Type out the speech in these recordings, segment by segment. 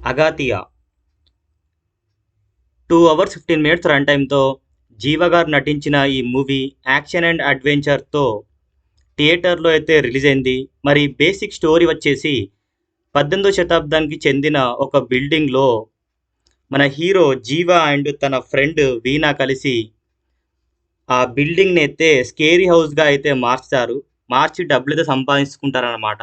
అగాతియా 2 hours 15 minutes run టైమ్‌తో జీవ గారు నటించిన ఈ మూవీ యాక్షన్ అండ్ అడ్వెంచర్‌తో థియేటర్‌లో అయితే రిలీజ్ అయింది. మరి బేసిక్ స్టోరీ వచ్చేసి 18వ శతాబ్దానికి చెందిన ఒక బిల్డింగ్‌లో మన హీరో జీవ అండ్ తన ఫ్రెండ్ వీణా కలిసి ఆ బిల్డింగ్‌ని అయితే స్కేరీ హౌస్‌గా అయితే మార్చుతారు. మార్చి డబ్బులైతే సంపాదించుకుంటారనమాట.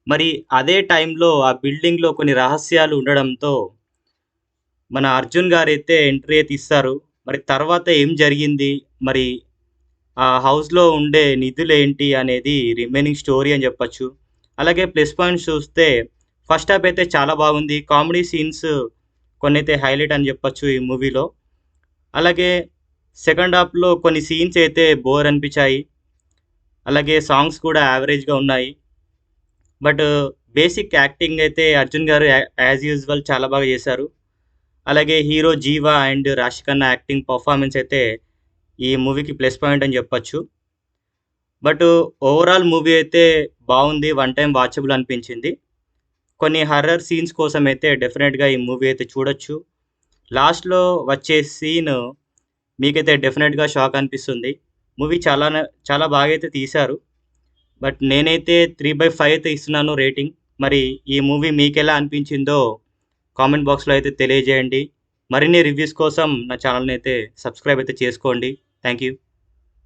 మరి అదే టైంలో ఆ బిల్డింగ్‌లో కొన్ని రహస్యాలు ఉండడంతో మన అర్జున్ గారైతే ఎంట్రీ అయితే ఇస్తారు. మరి తర్వాత ఏం జరిగింది? మరి ఆ హౌస్‌లో ఉండే నిధులేంటి అనేది రిమైనింగ్ స్టోరీ అని చెప్పొచ్చు. అలాగే ప్లస్ పాయింట్స్ చూస్తే ఫస్ట్ హాఫ్ అయితే చాలా బాగుంది. కామెడీ సీన్స్ కొన్నైతే హైలైట్ అని చెప్పొచ్చు ఈ మూవీలో. అలాగే సెకండ్ హాఫ్‌లో కొన్ని సీన్స్ అయితే బోర్ అనిపించాయి. అలాగే సాంగ్స్ కూడా యావరేజ్‌గా ఉన్నాయి. బట్ బేసిక్ యాక్టింగ్ అయితే అర్జున్ గారు యాజ్ యూజువల్ చాలా బాగా చేశారు. అలాగే హీరో 'జీవ' అండ్ 'రాశిఖన్నా' యాక్టింగ్ పర్ఫార్మెన్స్ అయితే ఈ మూవీకి ప్లస్ పాయింట్ అని చెప్పొచ్చు. బట్ ఓవరాల్ మూవీ అయితే బావుంది. వన్ టైమ్ వాచబుల్ అనిపించింది. కొన్ని హర్రర్ సీన్స్ కోసం అయితే డెఫినెట్‌గా ఈ మూవీ అయితే చూడొచ్చు. లాస్ట్‌లో వచ్చే సీన్ మీకైతే డెఫినెట్‌గా షాక్ అనిపిస్తుంది. మూవీ చాలా బాగా అయితే తీశారు. బట్ నేనైతే 3/5 అయితే ఇస్తున్నాను రేటింగ్. మరి ఈ మూవీ మీకెలా అనిపించిందో కామెంట్ బాక్స్‌లో అయితే తెలియజేయండి. మరిన్ని రివ్యూస్ కోసం నా ఛానెల్‌ని అయితే సబ్స్క్రైబ్ అయితే చేసుకోండి. Thank you.